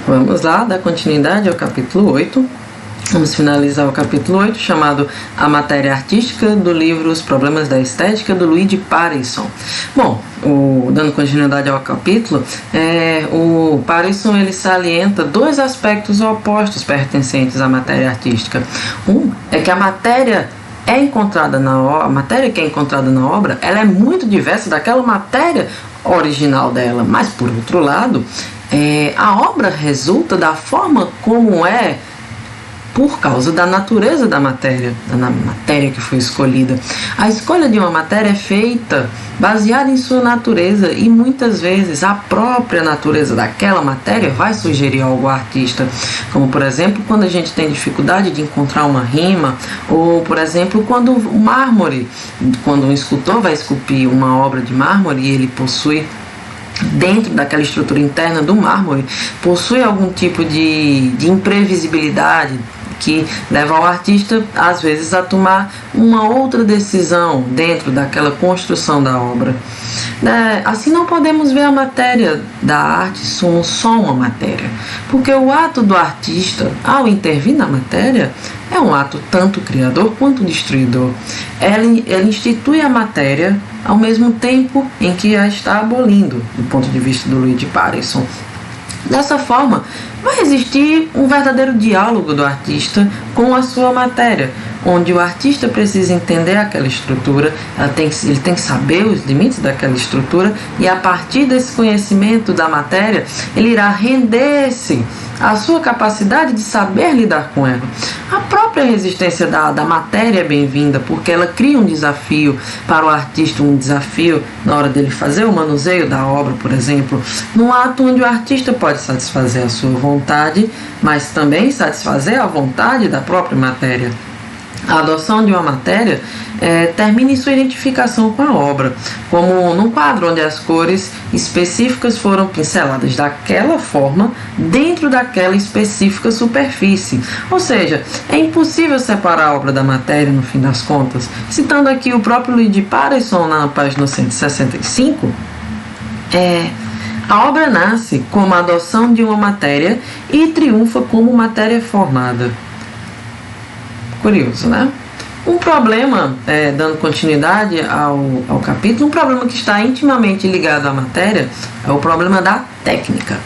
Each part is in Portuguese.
Vamos lá, dar continuidade ao capítulo 8. Vamos finalizar o capítulo 8, chamado A Matéria Artística, do livro Os Problemas da Estética, do Luigi Pareysson. Bom, dando continuidade ao capítulo, o Pareysson ele salienta dois aspectos opostos pertencentes à matéria artística. Um é que a matéria que é encontrada na obra, ela é muito diversa daquela matéria original dela, mas por outro lado, a obra resulta da forma como é por causa da natureza da matéria que foi escolhida. A escolha de uma matéria é feita baseada em sua natureza e muitas vezes a própria natureza daquela matéria vai sugerir algo ao artista, como por exemplo quando a gente tem dificuldade de encontrar uma rima, ou por exemplo quando um escultor vai esculpir uma obra de mármore e ele possui dentro daquela estrutura interna do mármore, possui algum tipo de imprevisibilidade que leva o artista, às vezes, a tomar uma outra decisão dentro daquela construção da obra. Assim não podemos ver a matéria da arte como só uma matéria, porque o ato do artista, ao intervir na matéria, é um ato tanto criador quanto destruidor. Ele institui a matéria ao mesmo tempo em que a está abolindo, do ponto de vista do Luigi Pareysson. Dessa forma, vai existir um verdadeiro diálogo do artista com a sua matéria, onde o artista precisa entender aquela estrutura, ele tem que saber os limites daquela estrutura, e a partir desse conhecimento da matéria, ele irá render-se à sua capacidade de saber lidar com ela. A própria resistência da matéria é bem-vinda, porque ela cria um desafio para o artista, um desafio na hora dele fazer o manuseio da obra, por exemplo, num ato onde o artista pode satisfazer a sua vontade, mas também satisfazer a vontade da própria matéria. A adoção de uma matéria termina em sua identificação com a obra, como num quadro onde as cores específicas foram pinceladas daquela forma dentro daquela específica superfície. Ou seja, é impossível separar a obra da matéria no fim das contas. Citando aqui o próprio Luigi Pareysson na página 165, a obra nasce como a adoção de uma matéria e triunfa como matéria formada. Curioso, né? Um problema, dando continuidade ao capítulo, um problema que está intimamente ligado à matéria é o problema da técnica.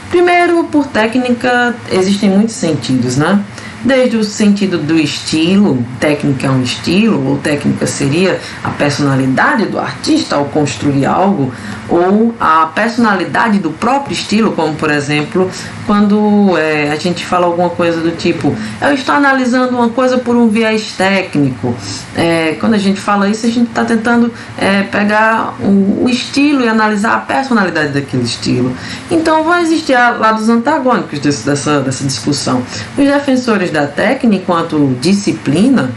Primeiro, por técnica existem muitos sentidos, né? Desde o sentido do estilo, técnica é um estilo, ou técnica seria a personalidade do artista ao construir algo, ou a personalidade do próprio estilo, como por exemplo, quando a gente fala alguma coisa do tipo, eu estou analisando uma coisa por um viés técnico. Quando a gente fala isso, a gente está tentando pegar o estilo e analisar a personalidade daquele estilo. Então vão existir lados antagônicos dessa discussão. Os defensores da técnica enquanto disciplina,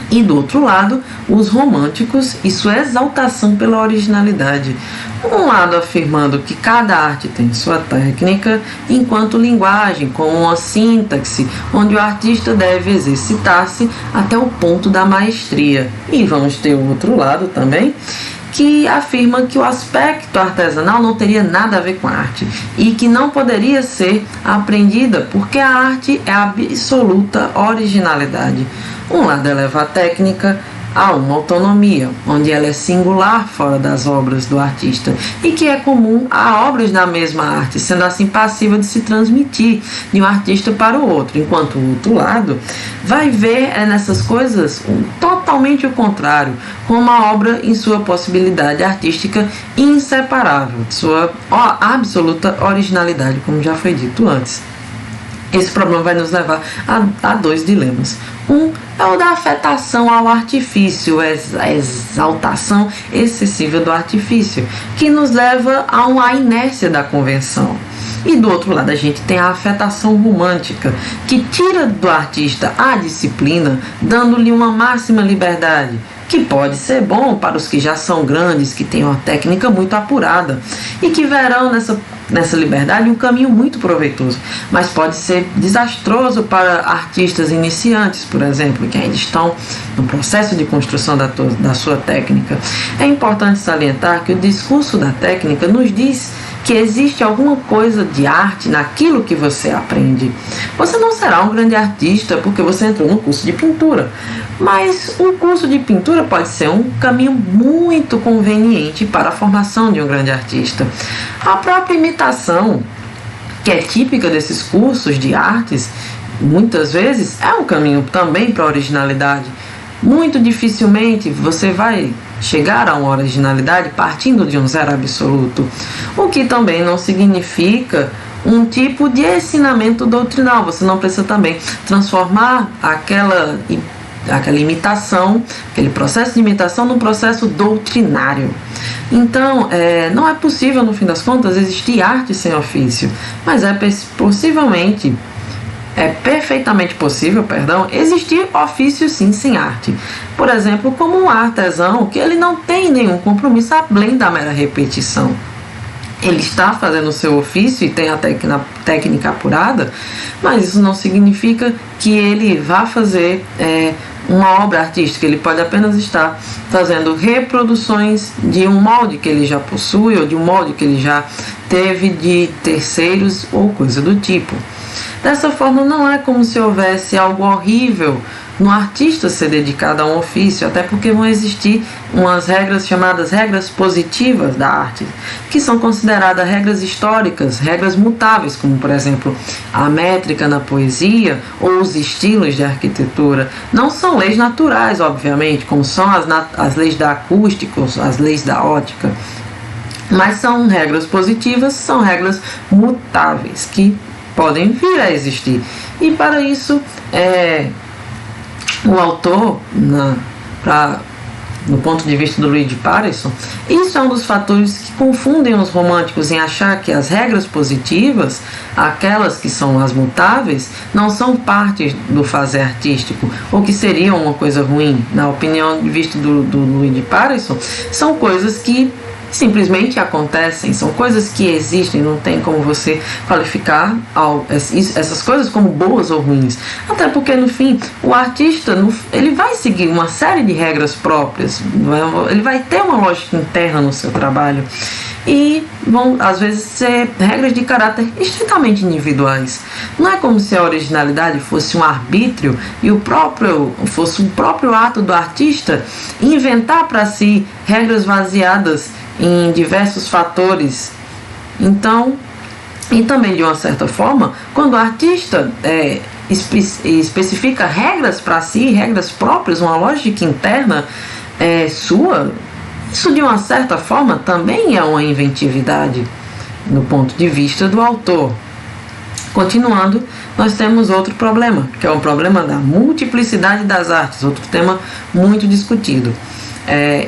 e do outro lado, os românticos e sua exaltação pela originalidade. Um lado afirmando que cada arte tem sua técnica, enquanto linguagem, como uma sintaxe, onde o artista deve exercitar-se até o ponto da maestria. E vamos ter o outro lado também, que afirma que o aspecto artesanal não teria nada a ver com a arte e que não poderia ser aprendida porque a arte é a absoluta originalidade. Um lado eleva a técnica a uma autonomia, onde ela é singular fora das obras do artista e que é comum a obras da mesma arte, sendo assim passível de se transmitir de um artista para o outro, enquanto o outro lado vai ver nessas coisas totalmente o contrário, como uma obra em sua possibilidade artística inseparável, de sua absoluta originalidade, como já foi dito antes. Esse problema vai nos levar a dois dilemas. Um é o da afetação ao artifício, a exaltação excessiva do artifício, que nos leva à inércia da convenção. E do outro lado a gente tem a afetação romântica, que tira do artista a disciplina, dando-lhe uma máxima liberdade, que pode ser bom para os que já são grandes, que têm uma técnica muito apurada e que verão nessa liberdade um caminho muito proveitoso, mas pode ser desastroso para artistas iniciantes, por exemplo, que ainda estão no processo de construção da sua técnica. É importante salientar que o discurso da técnica nos diz que existe alguma coisa de arte naquilo que você aprende. Você não será um grande artista porque você entrou no curso de pintura, mas um curso de pintura pode ser um caminho muito conveniente para a formação de um grande artista. A própria imitação, que é típica desses cursos de artes, muitas vezes é um caminho também para a originalidade. Muito dificilmente você vai chegar a uma originalidade partindo de um zero absoluto, o que também não significa um tipo de ensinamento doutrinal. Você não precisa também transformar aquela imitação, aquele processo de imitação num processo doutrinário. Então, não é possível, no fim das contas, existir arte sem ofício, mas é perfeitamente possível, existir ofício sim sem arte. Por exemplo, como um artesão que ele não tem nenhum compromisso além da mera repetição. Ele está fazendo o seu ofício e tem a técnica apurada, mas isso não significa que ele vá fazer uma obra artística. Ele pode apenas estar fazendo reproduções de um molde que ele já possui ou de um molde que ele já teve de terceiros ou coisa do tipo. Dessa forma, não é como se houvesse algo horrível no artista ser dedicado a um ofício, até porque vão existir umas regras chamadas regras positivas da arte, que são consideradas regras históricas, regras mutáveis, como por exemplo a métrica na poesia ou os estilos de arquitetura. Não são leis naturais, obviamente, como são as leis da acústica, as leis da ótica, mas são regras positivas, são regras mutáveis, que podem vir a existir. E para isso, o autor, no ponto de vista do Luigi de Parisson, isso é um dos fatores que confundem os românticos em achar que as regras positivas, aquelas que são as mutáveis, não são parte do fazer artístico, ou que seriam uma coisa ruim. Na opinião de vista do Luigi de Parisson, são coisas que simplesmente acontecem, são coisas que existem, não tem como você qualificar essas coisas como boas ou ruins, até porque no fim o artista ele vai seguir uma série de regras próprias, ele vai ter uma lógica interna no seu trabalho e vão às vezes ser regras de caráter estritamente individuais. Não é como se a originalidade fosse um arbítrio e fosse o próprio ato do artista inventar para si regras baseadas em diversos fatores. Então, e também de uma certa forma, quando o artista especifica regras para si, regras próprias, uma lógica interna sua, isso de uma certa forma também é uma inventividade no ponto de vista do autor. Continuando, nós temos outro problema, que é o problema da multiplicidade das artes, outro tema muito discutido.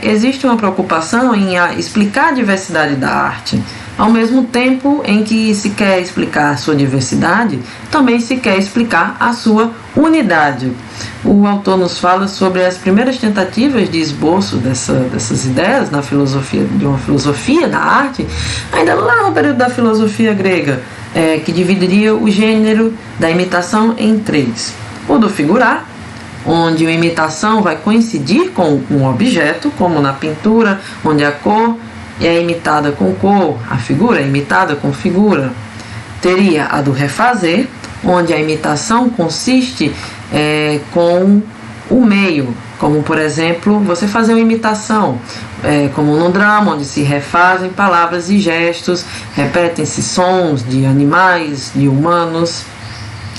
Existe uma preocupação em explicar a diversidade da arte. Ao mesmo tempo em que se quer explicar a sua diversidade, também se quer explicar a sua unidade. O autor nos fala sobre as primeiras tentativas de esboço dessas ideias na filosofia, de uma filosofia da arte, ainda lá no período da filosofia grega, que dividiria o gênero da imitação em três: o do figurar, onde a imitação vai coincidir com um objeto, como na pintura, onde a cor é imitada com cor, a figura é imitada com figura. Teria a do refazer, onde a imitação consiste com o meio, como por exemplo, você fazer uma imitação, como no drama, onde se refazem palavras e gestos, repetem-se sons de animais, de humanos.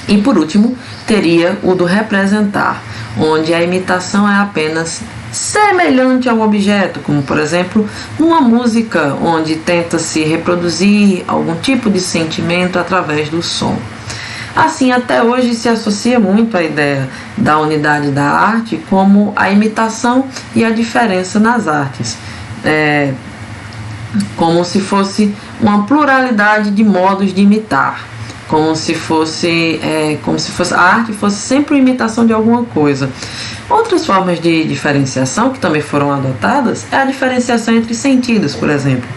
E por último, teria o do representar, onde a imitação é apenas semelhante ao objeto, como por exemplo numa música onde tenta-se reproduzir algum tipo de sentimento através do som. Assim, até hoje se associa muito a ideia da unidade da arte como a imitação e a diferença nas artes, como se fosse uma pluralidade de modos de imitar. Como se a arte fosse sempre uma imitação de alguma coisa. Outras formas de diferenciação que também foram adotadas é a diferenciação entre sentidos, por exemplo,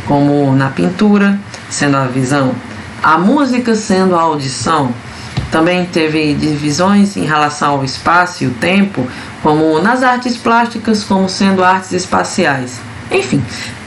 como na pintura, sendo a visão, a música sendo a audição. Também teve divisões em relação ao espaço e o tempo, como nas artes plásticas, como sendo artes espaciais. Enfim,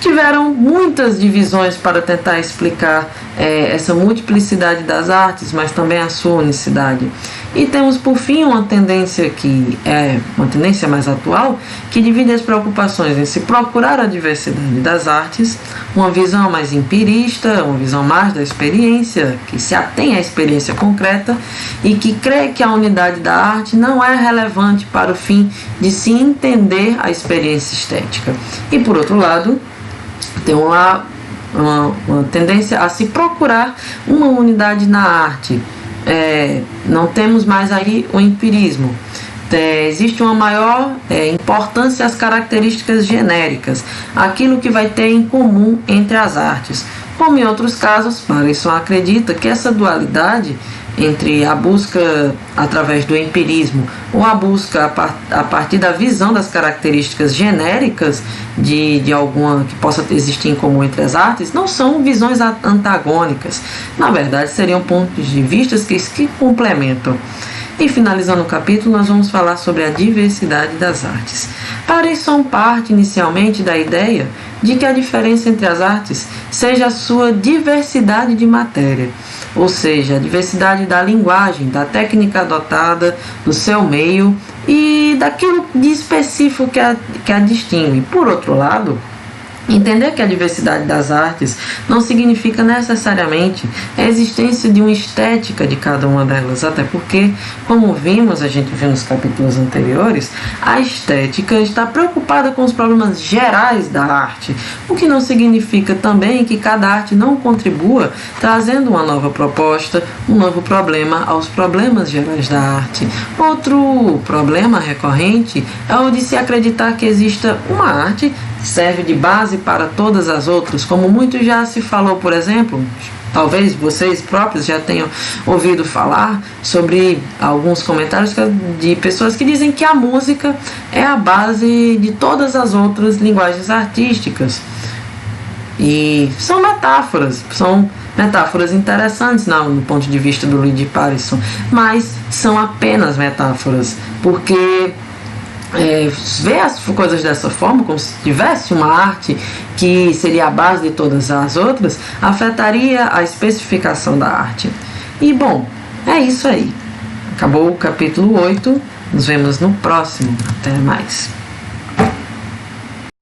tiveram muitas divisões para tentar explicar essa multiplicidade das artes, mas também a sua unicidade. E temos, por fim, uma tendência que é uma tendência mais atual, que divide as preocupações em se procurar a diversidade das artes, uma visão mais empirista, uma visão mais da experiência, que se atém à experiência concreta e que crê que a unidade da arte não é relevante para o fim de se entender a experiência estética. E, por outro lado, tem uma tendência a se procurar uma unidade na arte. Não temos mais aí o empirismo. Existe uma maior importância às características genéricas, aquilo que vai ter em comum entre as artes. Como em outros casos, Pareson acredita que essa dualidade entre a busca através do empirismo ou a busca a partir da visão das características genéricas de alguma que possa existir em comum entre as artes, não são visões antagônicas. Na verdade, seriam pontos de vista que complementam. E finalizando o capítulo, nós vamos falar sobre a diversidade das artes. Pareson parte inicialmente da ideia de que a diferença entre as artes seja a sua diversidade de matéria, ou seja, a diversidade da linguagem, da técnica adotada, do seu meio e daquilo de específico que a distingue. Por outro lado, entender que a diversidade das artes não significa necessariamente a existência de uma estética de cada uma delas, até porque, como a gente viu nos capítulos anteriores, a estética está preocupada com os problemas gerais da arte, o que não significa também que cada arte não contribua trazendo uma nova proposta, um novo problema aos problemas gerais da arte. Outro problema recorrente é o de se acreditar que exista uma arte serve de base para todas as outras, como muito já se falou, por exemplo, talvez vocês próprios já tenham ouvido falar sobre alguns comentários de pessoas que dizem que a música é a base de todas as outras linguagens artísticas. E são metáforas interessantes no ponto de vista do Louis de Pareson, mas são apenas metáforas, porque ver as coisas dessa forma, como se tivesse uma arte que seria a base de todas as outras, afetaria a especificação da arte. E bom, é isso aí. Acabou o capítulo 8. Nos vemos no próximo. Até mais.